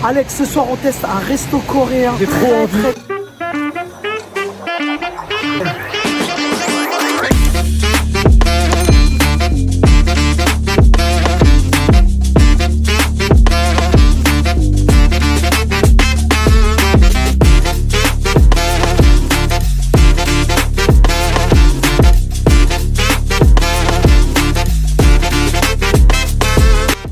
Alex, ce soir on teste un resto coréen. J'ai trop envie.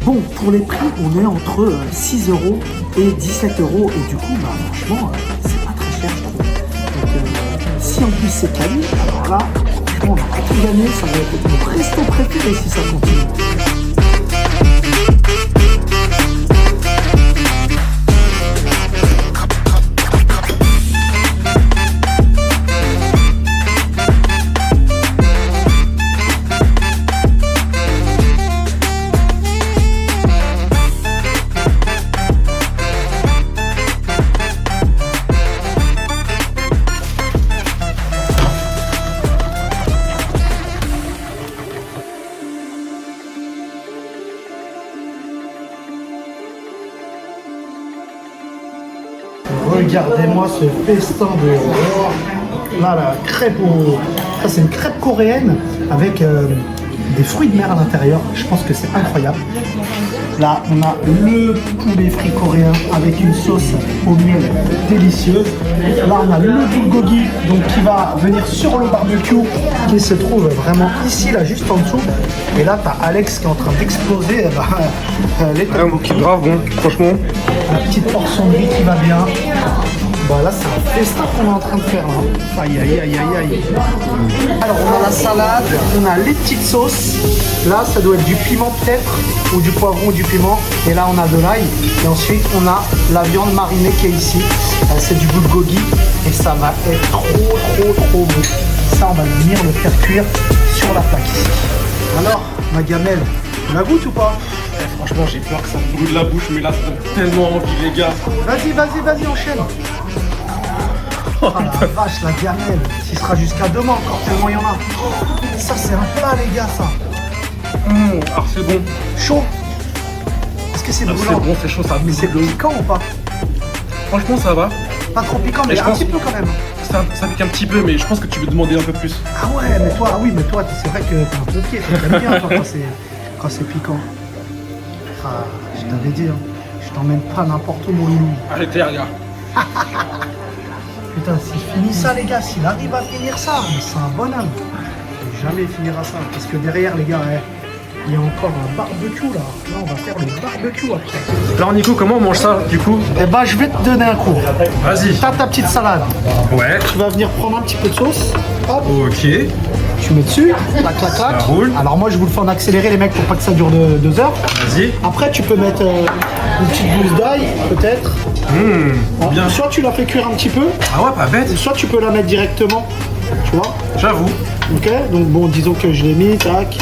Bon, pour les prix, on est entre 6 € et 17 € et du coup, bah franchement, c'est pas très cher, je trouve. Donc, si en plus c'est quali, alors là, franchement, on va pas tout gagner, ça va être mon resto préféré si ça continue. Regardez-moi ce festin de... Là, la crêpe au... Ça, c'est une crêpe coréenne avec des fruits de mer à l'intérieur. Je pense que c'est incroyable. Là, on a le poulet frit coréen avec une sauce au miel délicieuse. Là, on a le bulgogi donc qui va venir sur le barbecue qui se trouve vraiment ici, là, juste en dessous. Et là, tu as Alex qui est en train d'exploser les tteokbokki. Grave bon, franchement. La petite portion de riz qui va bien. Bah là, c'est un festin qu'on est en train de faire. Hein. Aïe, aïe, aïe, aïe, aïe. Alors, on a la salade, on a les petites sauces. Là, ça doit être du piment peut-être, ou du poivron ou du piment. Et là, on a de l'ail. Et ensuite, on a la viande marinée qui est ici. C'est du bulgogi. Et ça va être trop bon. Ça, on va venir le faire cuire sur la plaque ici. Alors, ma gamelle, tu la goûtes ou pas? Franchement, j'ai peur que ça me brûle la bouche, mais là, ça donne tellement envie, les gars. Vas-y, enchaîne. Oh la vache, la gamelle. Il sera jusqu'à demain encore, tellement il y en a. Ça, c'est un plat, les gars, ça. Alors, c'est bon. Chaud. Est-ce que c'est brûlant? C'est bon, c'est chaud, ça. Mais c'est piquant ou pas? Franchement, ça va. Pas trop piquant, mais un petit peu quand même. Ça pique un petit peu, mais je pense que tu veux demander un peu plus. Ah ouais, mais toi, c'est vrai que t'es un pompier. T'aimes bien, toi, quand c'est piquant. Ah, je t'avais dit, hein. Je t'emmène pas n'importe où, mon loulou. Arrêtez, les gars. Putain, s'il finit ça, les gars, s'il arrive à finir ça, c'est un bonhomme. Jamais il finira ça. Parce que derrière, les gars, il y a encore un barbecue là. Là, on va faire le barbecue après. Alors, Nico, comment on mange ça, du coup? Eh ben, je vais te donner un coup. Vas-y. T'as ta petite salade. Ouais. Tu vas venir prendre un petit peu de sauce. Hop. Ok. Tu mets dessus. Clac, clac, clac. Ça roule. Alors, moi, je vous le fais en accéléré, les mecs, pour pas que ça dure 2 heures. Vas-y. Après, tu peux mettre une petite gousse d'ail, peut-être. Bien. Soit tu la fais cuire un petit peu, Ah ouais, pas bête. soit tu peux la mettre directement. Tu vois? J'avoue. Ok, donc bon, disons que je l'ai mis, tac.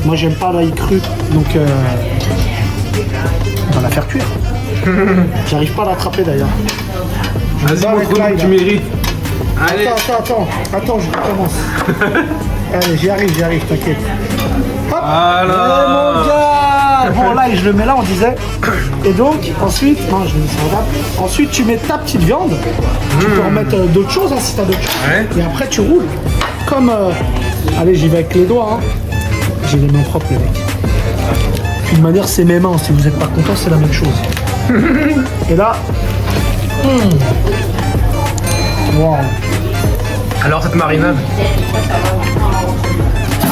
Moi, j'aime pas l'ail cru, donc on va la faire cuire. J'arrive pas à l'attraper d'ailleurs. Vas-y, avec montre-nous l'ail, que tu là. mérites. Allez. Attends, je recommence. Allez, j'y arrive, t'inquiète. Hop. Voilà. Eh, mon gars. Bon, là, je le mets là, on disait. Et donc, ensuite, non, je le mets sur là. Ensuite, tu mets ta petite viande. Tu peux en mettre d'autres choses, hein, si t'as d'autres choses. Ouais. Et après, tu roules. Comme, allez, j'y vais avec les doigts, hein. J'ai les mains propres, les mecs. De toute manière, c'est mes mains. Si vous n'êtes pas content, c'est la même chose. Et là, wow. Alors, cette marinade?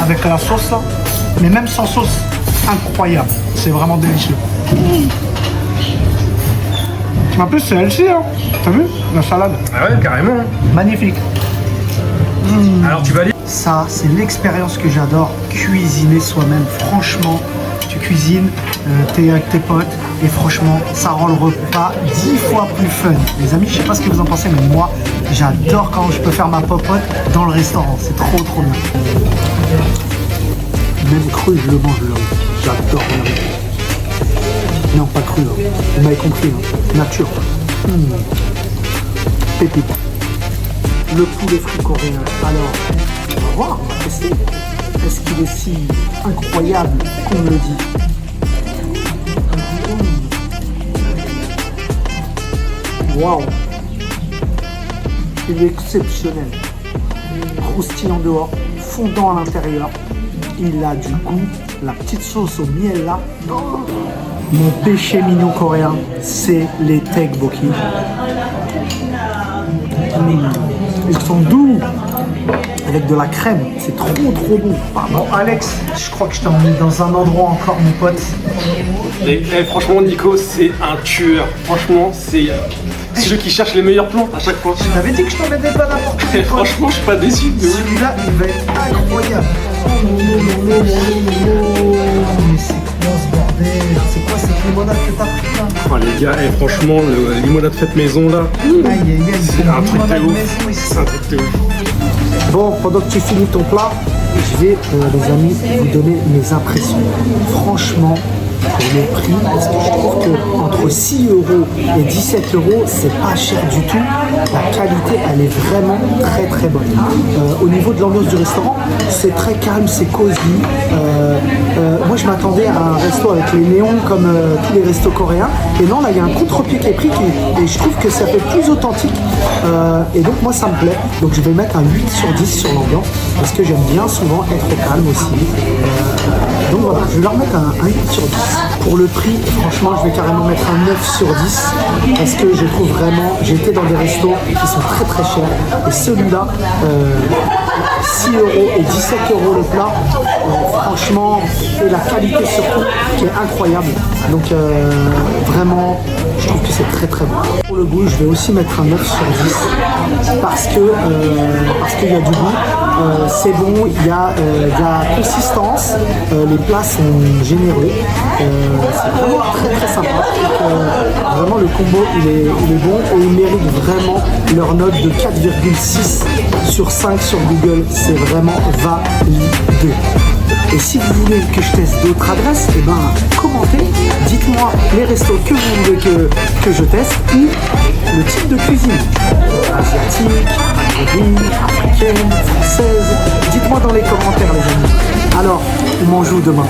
Avec la sauce là, mais même sans sauce, incroyable. C'est vraiment délicieux. En plus, c'est healthy, hein. T'as vu la salade? Ah ouais, carrément. Magnifique. Alors, tu valides? Ça, c'est l'expérience que j'adore, cuisiner soi-même. Franchement, tu cuisines, t'es avec tes potes, et franchement, ça rend le repas 10 fois plus fun. Les amis, je sais pas ce que vous en pensez, mais moi, j'adore quand je peux faire ma popote dans le restaurant. C'est trop bien. Même cru, je le mange, le riz. J'adore le riz. Non, pas cru, là. Vous m'avez compris, hein. Nature. Pépite. Le poulet frit coréen. Alors, on va voir, on va tester. Est-ce qu'il est si incroyable qu'on me le dit? Waouh. Il est exceptionnel. Croustillant dehors, fondant à l'intérieur. Il a du goût. La petite sauce au miel là. Mon péché mignon coréen, c'est les tteokbokki. Ils sont doux. Avec de la crème, c'est trop bon. Bon Alex, je crois que je t'ai emmené dans un endroit encore mon pote. Et franchement Nico, c'est un tueur. Franchement, c'est celui qui cherche les meilleurs plans à chaque fois. Je t'avais dit que je t'emmènerais pas n'importe Et quoi. franchement, je suis pas déçu de ouf. Celui-là, il va être incroyable. Mais c'est quoi ce bordel? C'est quoi cette limonade que t'as pris là? Oh, les gars, franchement, le limonade faite maison là, c'est un truc de ouf. C'est un truc de ouf. Bon, pendant que tu finis ton plat, je vais, les amis, vous donner mes impressions. Franchement, pour le prix, parce que je trouve qu'entre 6 € et 17 €, c'est pas cher du tout. La qualité, elle est vraiment très bonne. Au niveau de l'ambiance du restaurant, c'est très calme, c'est cosy. Moi, je m'attendais à un resto avec les néons comme tous les restos coréens. Et non, là, il y a un contre-pied qui est pris et je trouve que ça fait plus authentique. Et donc, moi, ça me plaît. Donc, je vais mettre un 8 sur 10 sur l'ambiance parce que j'aime bien souvent être calme aussi. Donc, voilà, je vais leur mettre un 8 sur 10. Pour le prix, franchement, je vais carrément mettre un 9 sur 10 parce que je trouve vraiment, j'ai été dans des restos qui sont très chers et celui-là, 6 € et 17 € le plat, franchement, et la qualité surtout qui est incroyable. Donc vraiment, je trouve que c'est très bon. Pour le goût, je vais aussi mettre un 9 sur 10 parce qu'il y a du goût, c'est bon, il y a de la consistance, les plats sont généreux, c'est vraiment très sympa. Donc, vraiment le combo il est bon et ils méritent vraiment leur note de 4,6 sur 5 sur Google, c'est vraiment validé. Et si vous voulez que je teste d'autres adresses, et ben commentez, dites-moi les restos que vous voulez que je teste ou le type de cuisine. Asiatique, maghrébine, africaine, française. Dites-moi dans les commentaires les amis. Alors, on mange où demain?